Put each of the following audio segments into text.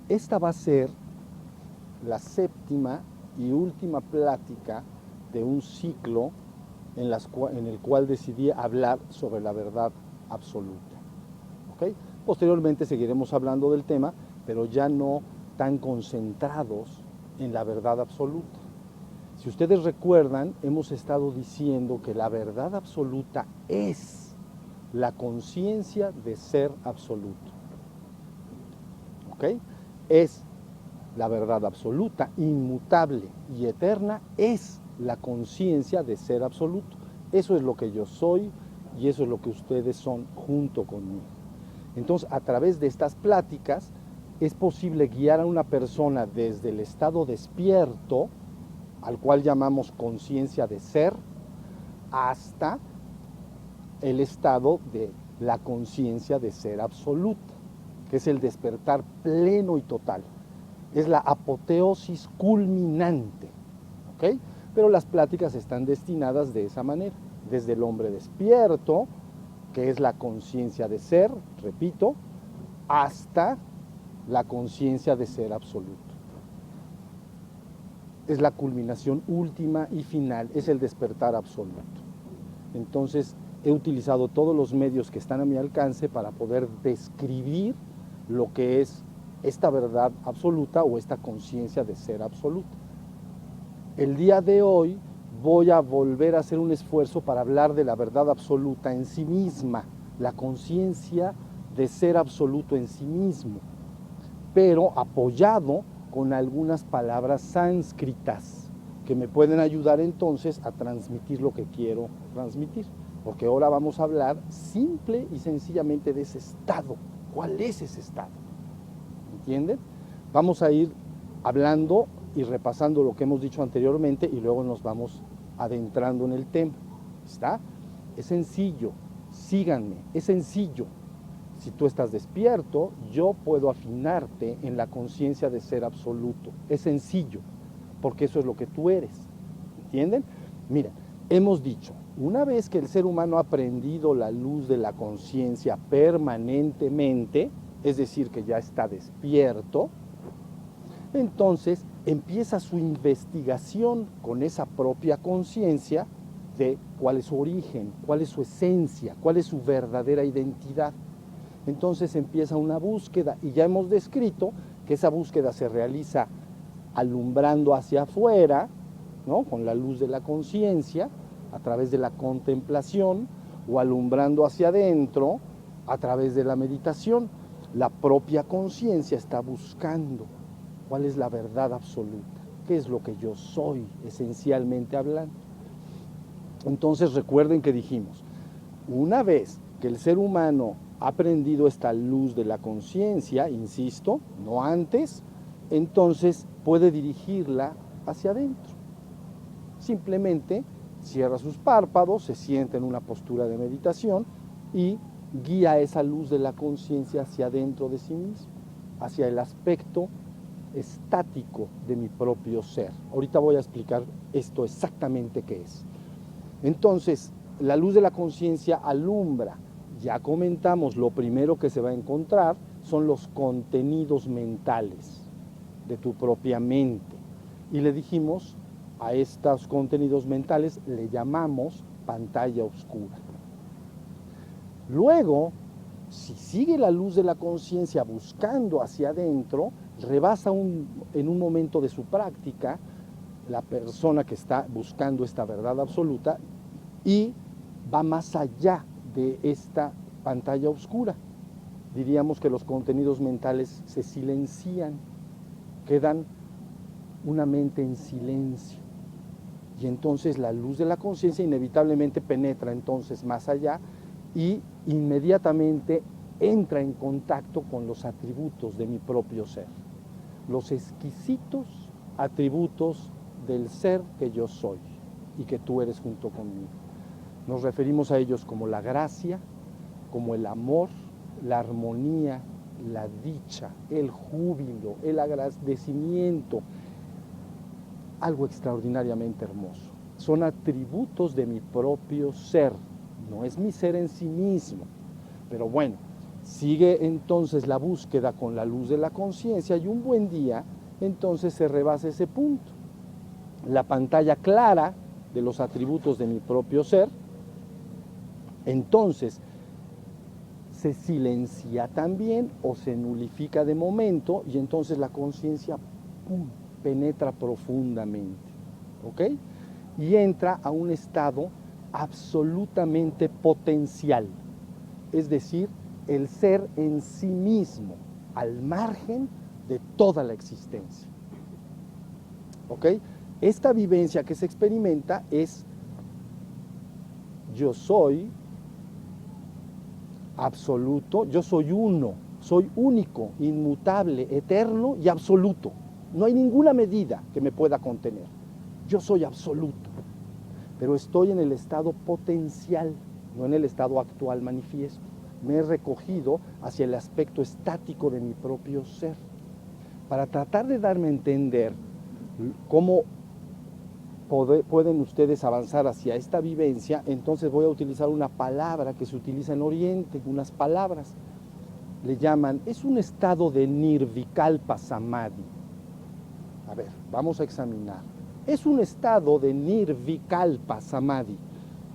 Esta va a ser la séptima y última plática de un ciclo en el cual decidí hablar sobre la verdad absoluta. ¿Okay? Posteriormente seguiremos hablando del tema, pero ya no tan concentrados en la verdad absoluta. Si ustedes recuerdan, hemos estado diciendo que la verdad absoluta es la conciencia de ser absoluto. ¿Ok? Es la verdad absoluta, inmutable y eterna, es la conciencia de ser absoluto. Eso es lo que yo soy y eso es lo que ustedes son junto conmigo. Entonces, a través de estas pláticas, es posible guiar a una persona desde el estado despierto, al cual llamamos conciencia de ser, hasta el estado de la conciencia de ser absoluta, que es el despertar pleno y total. Es la apoteosis culminante, ¿ok? Pero las pláticas están destinadas de esa manera, desde el hombre despierto, que es la conciencia de ser, repito, hasta la conciencia de ser absoluto. Es la culminación última y final, es el despertar absoluto. Entonces, he utilizado todos los medios que están a mi alcance para poder describir lo que es esta verdad absoluta o esta conciencia de ser absoluta. El día de hoy voy a volver a hacer un esfuerzo para hablar de la verdad absoluta en sí misma, la conciencia de ser absoluto en sí mismo, pero apoyado con algunas palabras sánscritas que me pueden ayudar entonces a transmitir lo que quiero transmitir. Porque ahora vamos a hablar simple y sencillamente de ese estado. ¿Cuál es ese estado? ¿Entienden? Vamos a ir hablando y repasando lo que hemos dicho anteriormente y luego nos vamos adentrando en el tema. ¿Está? Es sencillo, síganme, es sencillo. Si tú estás despierto, yo puedo afinarte en la conciencia de ser absoluto. Es sencillo, porque eso es lo que tú eres. ¿Entienden? Miren, hemos dicho, una vez que el ser humano ha aprendido la luz de la conciencia permanentemente, es decir, que ya está despierto, entonces empieza su investigación con esa propia conciencia de cuál es su origen, cuál es su esencia, cuál es su verdadera identidad. Entonces empieza una búsqueda y ya hemos descrito que esa búsqueda se realiza alumbrando hacia afuera, ¿no? Con la luz de la conciencia, a través de la contemplación, o alumbrando hacia adentro, a través de la meditación. La propia conciencia está buscando cuál es la verdad absoluta, qué es lo que yo soy, esencialmente hablando. Entonces recuerden que dijimos, una vez que el ser humano ha aprendido esta luz de la conciencia, insisto, no antes, entonces puede dirigirla hacia adentro. Simplemente cierra sus párpados, se sienta en una postura de meditación y guía esa luz de la conciencia hacia adentro de sí mismo, hacia el aspecto estático de mi propio ser. Ahorita voy a explicar esto exactamente qué es. Entonces, la luz de la conciencia alumbra. Ya comentamos, lo primero que se va a encontrar son los contenidos mentales de tu propia mente. Y le dijimos, a estos contenidos mentales le llamamos pantalla oscura. Luego, si sigue la luz de la conciencia buscando hacia adentro, rebasa en un momento de su práctica la persona que está buscando esta verdad absoluta y va más allá de esta pantalla oscura. Diríamos que los contenidos mentales se silencian, quedan una mente en silencio. Y entonces la luz de la conciencia inevitablemente penetra entonces más allá y inmediatamente entra en contacto con los atributos de mi propio ser, los exquisitos atributos del ser que yo soy y que tú eres junto conmigo. Nos referimos a ellos como la gracia, como el amor, la armonía, la dicha, el júbilo, el agradecimiento, algo extraordinariamente hermoso. Son atributos de mi propio ser, no es mi ser en sí mismo. Pero bueno, Sigue entonces la búsqueda con la luz de la conciencia y un buen día entonces se rebasa ese punto. La pantalla clara de los atributos de mi propio ser, entonces se silencia también o se nulifica de momento y entonces la conciencia penetra profundamente, ¿ok? Y entra a un estado absolutamente potencial, es decir, el ser en sí mismo, al margen de toda la existencia, ¿ok? Esta vivencia que se experimenta es yo soy absoluto, yo soy uno, soy único, inmutable, eterno y absoluto. No hay ninguna medida que me pueda contener. Yo soy absoluto, pero estoy en el estado potencial, no en el estado actual manifiesto. Me he recogido hacia el aspecto estático de mi propio ser. Para tratar de darme a entender cómo pueden ustedes avanzar hacia esta vivencia, entonces voy a utilizar una palabra que se utiliza en Oriente, unas palabras. Le llaman, es un estado de nirvikalpa samadhi. A ver, vamos a examinar. Es un estado de nirvikalpa samadhi.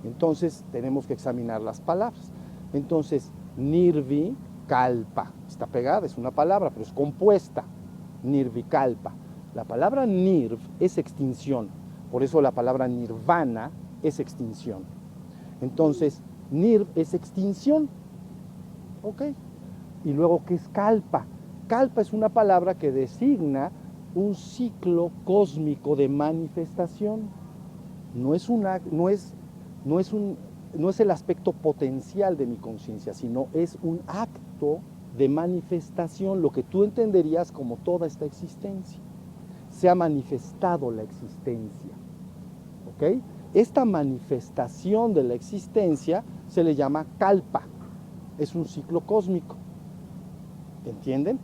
Entonces tenemos que examinar las palabras. Entonces, nirvikalpa, está pegada, es una palabra, pero es compuesta. Nirvikalpa. La palabra nirv es extinción. Por eso la palabra nirvana es extinción. Entonces, nirv es extinción. ¿Ok? Y luego, ¿qué es kalpa? Kalpa es una palabra que designa un ciclo cósmico de manifestación. No es el aspecto potencial de mi conciencia, sino es un acto de manifestación, lo que tú entenderías como toda esta existencia. Se ha manifestado la existencia. ¿Ok? Esta manifestación de la existencia se le llama kalpa. Es un ciclo cósmico. ¿Entienden?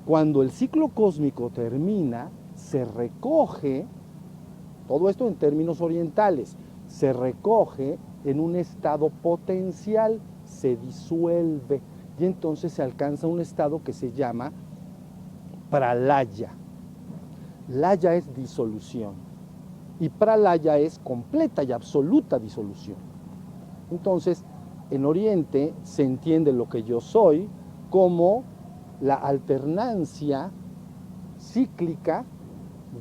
Cuando el ciclo cósmico termina, se recoge, todo esto en términos orientales, se recoge en un estado potencial, se disuelve y entonces se alcanza un estado que se llama pralaya. Laya es disolución y pralaya es completa y absoluta disolución. Entonces, en Oriente se entiende lo que yo soy como la alternancia cíclica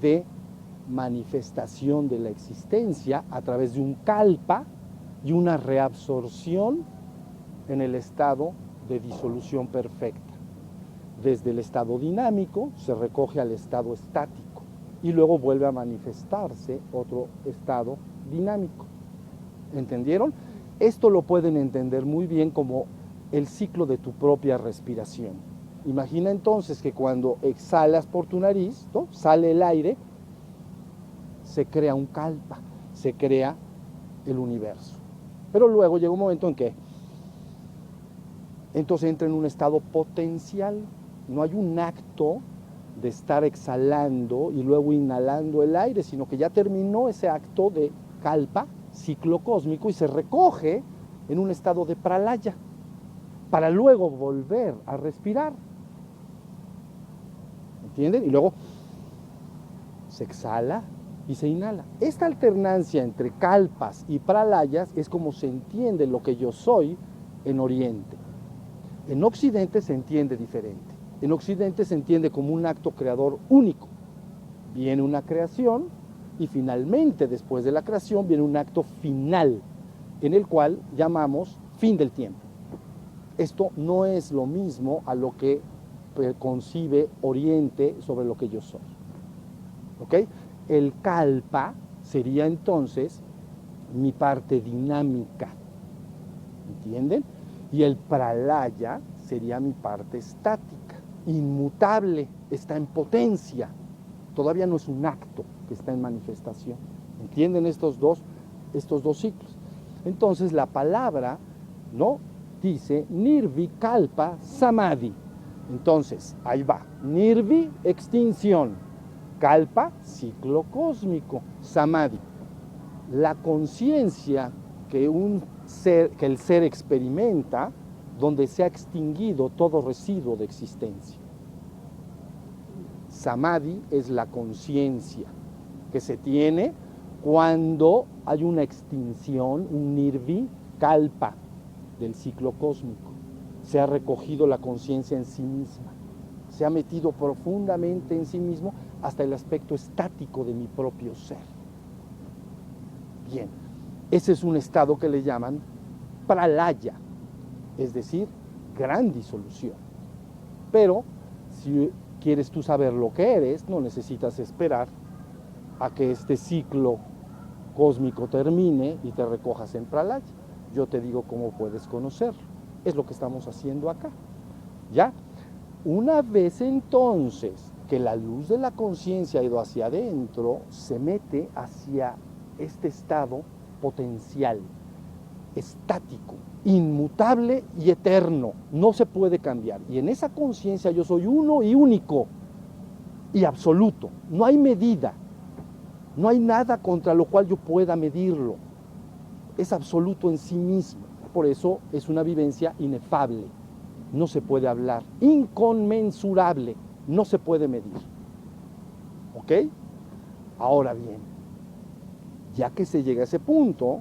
de manifestación de la existencia a través de un kalpa y una reabsorción en el estado de disolución perfecta. Desde el estado dinámico se recoge al estado estático y luego vuelve a manifestarse otro estado dinámico. ¿Entendieron? Esto lo pueden entender muy bien como el ciclo de tu propia respiración. Imagina entonces que cuando exhalas por tu nariz, ¿no?, sale el aire, se crea un kalpa, se crea el universo. Pero luego llega un momento en que entonces entra en un estado potencial. No hay un acto de estar exhalando y luego inhalando el aire, sino que ya terminó ese acto de kalpa, ciclo cósmico, y se recoge en un estado de pralaya, para luego volver a respirar. ¿Entienden? Y luego se exhala y se inhala. Esta alternancia entre kalpas y pralayas es como se entiende lo que yo soy en Oriente. En Occidente se entiende diferente. En Occidente se entiende como un acto creador único. Viene una creación y finalmente, después de la creación, viene un acto final, en el cual llamamos fin del tiempo. Esto no es lo mismo a lo que concibe Oriente sobre lo que yo soy. ¿Ok? El kalpa sería entonces mi parte dinámica. ¿Entienden? Y el pralaya sería mi parte estática, inmutable, está en potencia. Todavía no es un acto que está en manifestación. ¿Entienden estos dos ciclos? Entonces la palabra, ¿no?, dice nirvikalpa samadhi. Entonces, ahí va. Nirvi, extinción. Kalpa, ciclo cósmico. Samadhi. La conciencia que el ser experimenta donde se ha extinguido todo residuo de existencia. Samadhi es la conciencia que se tiene cuando hay una extinción, un nirvi kalpa del ciclo cósmico. Se ha recogido la conciencia en sí misma, se ha metido profundamente en sí mismo hasta el aspecto estático de mi propio ser. Bien, ese es un estado que le llaman pralaya, es decir, gran disolución. Pero si quieres tú saber lo que eres, no necesitas esperar a que este ciclo cósmico termine y te recojas en pralaya. Yo te digo cómo puedes conocerlo. Es lo que estamos haciendo acá. ¿Ya? Una vez entonces que la luz de la conciencia ha ido hacia adentro, se mete hacia este estado potencial, estático, inmutable y eterno. No se puede cambiar. Y en esa conciencia yo soy uno y único y absoluto. No hay medida. No hay nada contra lo cual yo pueda medirlo. Es absoluto en sí mismo. Por eso es una vivencia inefable. No se puede hablar. Inconmensurable. No se puede medir. ¿Ok? Ahora bien, ya que se llega a ese punto,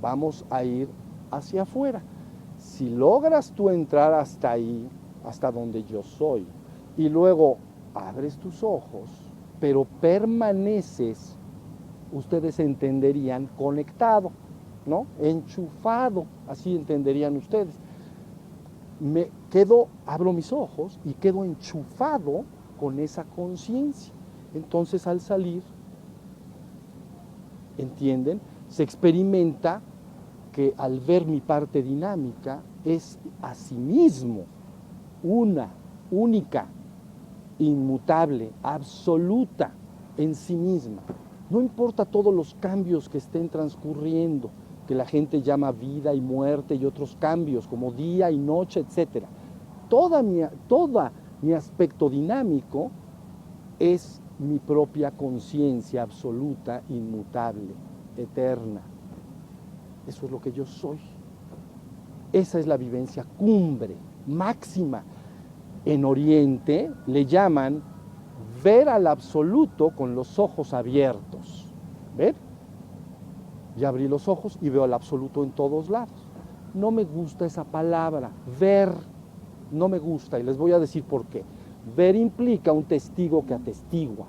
vamos a ir hacia afuera. Si logras tú entrar hasta ahí, hasta donde yo soy, y luego abres tus ojos, pero permaneces, ustedes entenderían, conectado, ¿no? Enchufado, así entenderían ustedes. Me quedo, abro mis ojos y quedo enchufado con esa conciencia. Entonces al salir, ¿entienden? Se experimenta que al ver mi parte dinámica es asimismo una, única, inmutable, absoluta en sí misma. No importa todos los cambios que estén transcurriendo, que la gente llama vida y muerte y otros cambios como día y noche, etc. Todo mi aspecto dinámico es mi propia conciencia absoluta, inmutable, eterna. Eso es lo que yo soy. Esa es la vivencia cumbre, máxima. En Oriente le llaman ver al absoluto con los ojos abiertos. ¿Ver? Ya abrí los ojos y veo al absoluto en todos lados. No me gusta esa palabra, ver, no me gusta, y les voy a decir por qué. Ver implica un testigo que atestigua.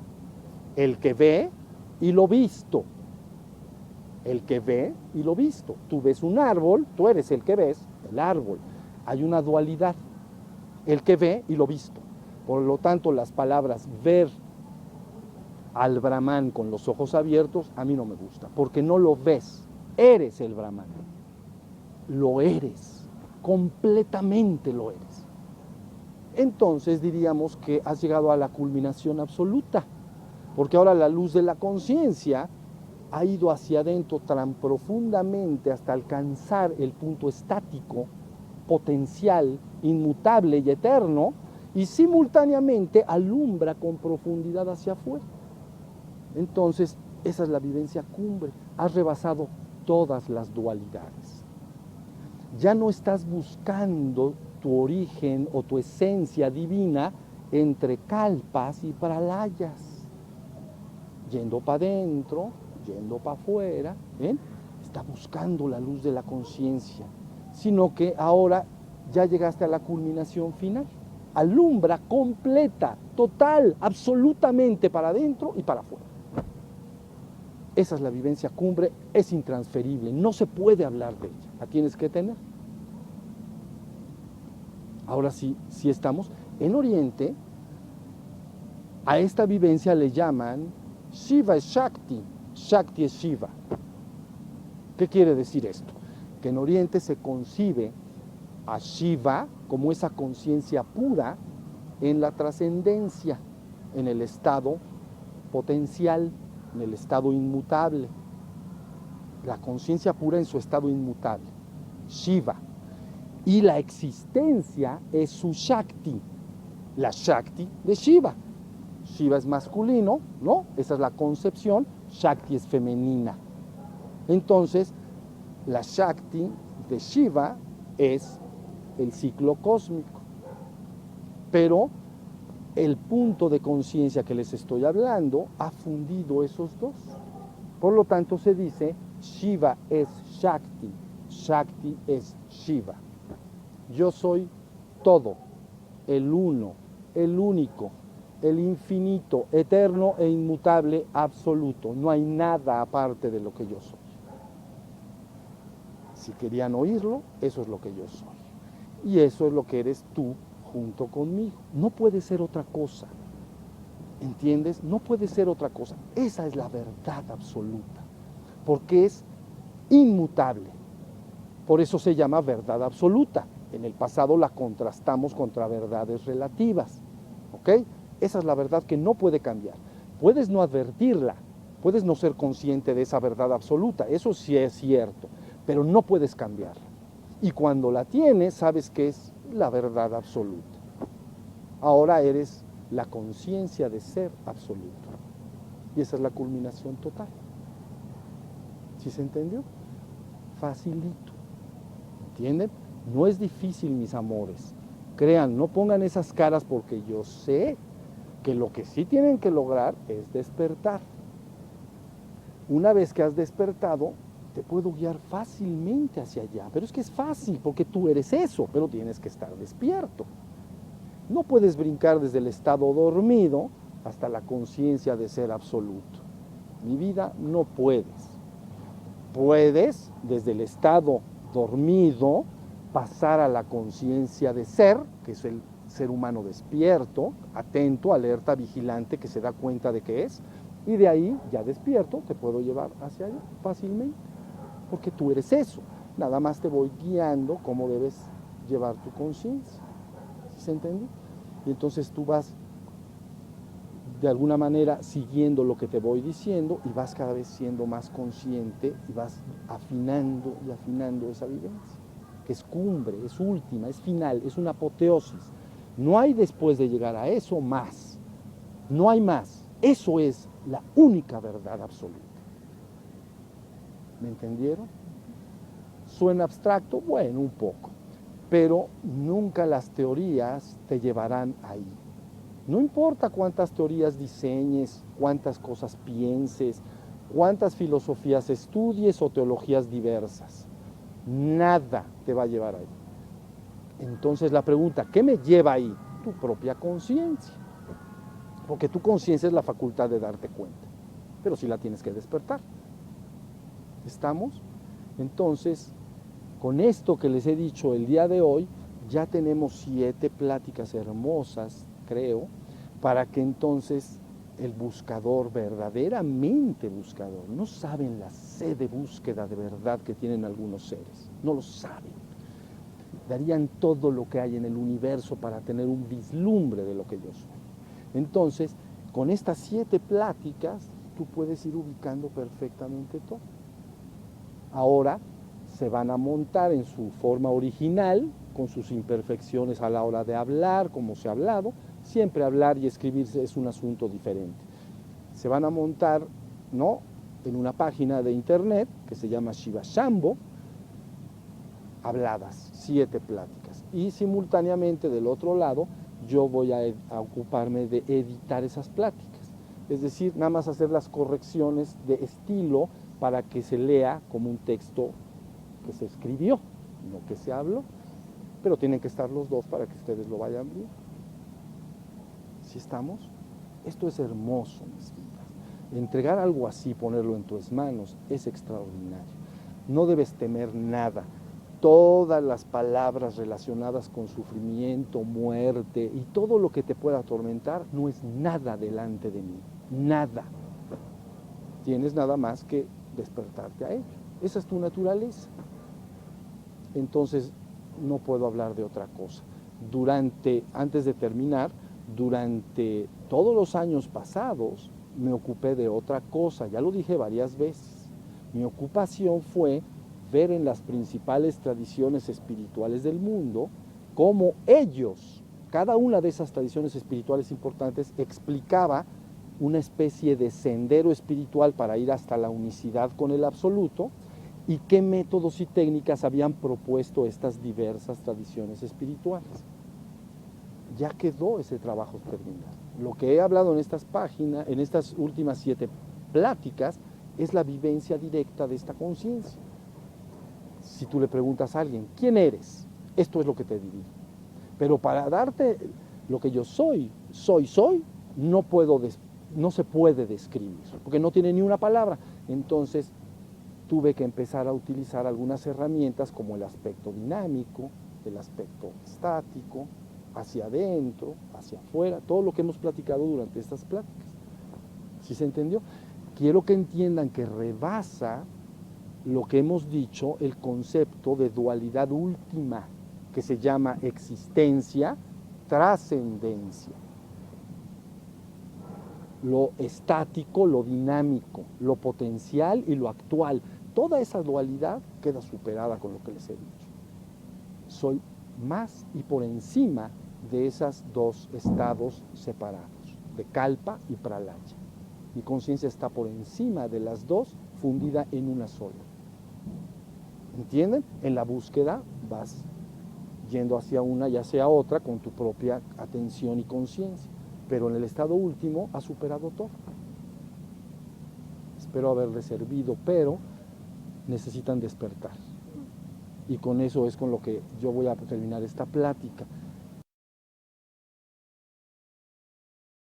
El que ve y lo visto. El que ve y lo visto. Tú ves un árbol, tú eres el que ves el árbol. Hay una dualidad. El que ve y lo visto. Por lo tanto, las palabras ver al Brahman con los ojos abiertos a mí no me gusta, porque no lo ves, eres el Brahman. Lo eres, completamente lo eres. Entonces diríamos que has llegado a la culminación absoluta, porque ahora la luz de la conciencia ha ido hacia adentro tan profundamente hasta alcanzar el punto estático, potencial, inmutable y eterno, y simultáneamente alumbra con profundidad hacia afuera. Entonces, esa es la vivencia cumbre. Has rebasado todas las dualidades. Ya no estás buscando tu origen o tu esencia divina entre kalpas y pralayas. Yendo para adentro, yendo para afuera, ¿ven? Está buscando la luz de la conciencia, sino que ahora ya llegaste a la culminación final. Alumbra completa, total, absolutamente para adentro y para afuera. Esa es la vivencia cumbre, es intransferible, no se puede hablar de ella, la tienes que tener. Ahora sí estamos en Oriente, a esta vivencia le llaman Shiva es Shakti, Shakti es Shiva. ¿Qué quiere decir esto? Que en Oriente se concibe a Shiva como esa conciencia pura en la trascendencia, en el estado potencial, en el estado inmutable. La conciencia pura en su estado inmutable, Shiva. Y la existencia es su Shakti, la Shakti de Shiva. Shiva es masculino, ¿no? Esa es la concepción, Shakti es femenina. Entonces, la Shakti de Shiva es el ciclo cósmico. Pero el punto de conciencia que les estoy hablando ha fundido esos dos. Por lo tanto se dice Shiva es Shakti, Shakti es Shiva. Yo soy todo, el uno, el único, el infinito, eterno e inmutable, absoluto. No hay nada aparte de lo que yo soy. Si querían oírlo, eso es lo que yo soy. Y eso es lo que eres tú junto conmigo. No puede ser otra cosa. ¿Entiendes? No puede ser otra cosa. Esa es la verdad absoluta. Porque es inmutable. Por eso se llama verdad absoluta. En el pasado la contrastamos contra verdades relativas. ¿Ok? Esa es la verdad que no puede cambiar. Puedes no advertirla, puedes no ser consciente de esa verdad absoluta, eso sí es cierto, pero no puedes cambiarla. Y cuando la tienes, sabes que es la verdad absoluta. Ahora eres la conciencia de ser absoluto. Y esa es la culminación total. ¿Sí se entendió? Facilito. ¿Entienden? No es difícil, mis amores. Crean, no pongan esas caras porque yo sé que lo que sí tienen que lograr es despertar. Una vez que has despertado, te puedo guiar fácilmente hacia allá. Pero es que es fácil porque tú eres eso, pero tienes que estar despierto. No puedes brincar desde el estado dormido hasta la conciencia de ser absoluto. Mi vida, no puedes. Puedes, desde el estado dormido, pasar a la conciencia de ser, que es el ser humano despierto, atento, alerta, vigilante, que se da cuenta de que es, y de ahí, ya despierto, te puedo llevar hacia allá fácilmente, porque tú eres eso. Nada más te voy guiando cómo debes llevar tu conciencia. ¿Sí se entiende? Y entonces tú vas de alguna manera siguiendo lo que te voy diciendo y vas cada vez siendo más consciente y vas afinando y afinando esa vivencia, que es cumbre, es última, es final, es una apoteosis. No hay después de llegar a eso más, no hay más. Eso es la única verdad absoluta. ¿Me entendieron? ¿Suena abstracto? Bueno, un poco, pero nunca las teorías te llevarán ahí. No importa cuántas teorías diseñes, cuántas cosas pienses, cuántas filosofías estudies o teologías diversas, nada te va a llevar ahí. Entonces la pregunta, ¿qué me lleva ahí? Tu propia conciencia. Porque tu conciencia es la facultad de darte cuenta, pero sí la tienes que despertar. ¿Estamos? Entonces, con esto que les he dicho el día de hoy, ya tenemos 7 pláticas hermosas, creo, para que entonces el buscador, verdaderamente buscador, no saben la sed de búsqueda de verdad que tienen algunos seres, no lo saben. Darían todo lo que hay en el universo para tener un vislumbre de lo que yo soy. Entonces, con estas 7 pláticas, tú puedes ir ubicando perfectamente todo. Ahora se van a montar en su forma original, con sus imperfecciones a la hora de hablar, como se ha hablado. Siempre hablar y escribirse es un asunto diferente. Se van a montar, ¿no?, en una página de internet que se llama Shiva Shambho, habladas, 7 pláticas. Y simultáneamente del otro lado yo voy a ocuparme de editar esas pláticas. Es decir, nada más hacer las correcciones de estilo para que se lea como un texto que se escribió, no que se habló. Pero tienen que estar los dos para que ustedes lo vayan viendo. ¿Sí estamos? Esto es hermoso, mis vidas. Entregar algo así, ponerlo en tus manos, es extraordinario. No debes temer nada. Todas las palabras relacionadas con sufrimiento, muerte y todo lo que te pueda atormentar no es nada delante de mí. Nada. Tienes nada más que despertarte a ello. Esa es tu naturaleza. Entonces, no puedo hablar de otra cosa. Antes de terminar, durante todos los años pasados, me ocupé de otra cosa. Ya lo dije varias veces. Mi ocupación fue ver en las principales tradiciones espirituales del mundo cómo ellos, cada una de esas tradiciones espirituales importantes, explicaba una especie de sendero espiritual para ir hasta la unicidad con el absoluto, y qué métodos y técnicas habían propuesto estas diversas tradiciones espirituales. Ya quedó ese trabajo terminado. Lo que he hablado en estas páginas, en estas últimas 7 pláticas, es la vivencia directa de esta conciencia. Si tú le preguntas a alguien, ¿quién eres? Esto es lo que te diría. Pero para darte lo que yo soy, no se puede describir, porque no tiene ni una palabra. Entonces tuve que empezar a utilizar algunas herramientas como el aspecto dinámico, el aspecto estático, hacia adentro, hacia afuera, todo lo que hemos platicado durante estas pláticas. ¿Sí se entendió? Quiero que entiendan que rebasa lo que hemos dicho el concepto de dualidad última, que se llama existencia, trascendencia. Lo estático, lo dinámico, lo potencial y lo actual. Toda esa dualidad queda superada con lo que les he dicho. Soy más y por encima de esos 2 estados separados, de Kalpa y Pralaya. Mi conciencia está por encima de las 2, fundida en una sola. ¿Entienden? En la búsqueda vas yendo hacia una y hacia otra con tu propia atención y conciencia. Pero en el estado último has superado todo. Espero haberles servido, pero necesitan despertar. Y con eso es con lo que yo voy a terminar esta plática.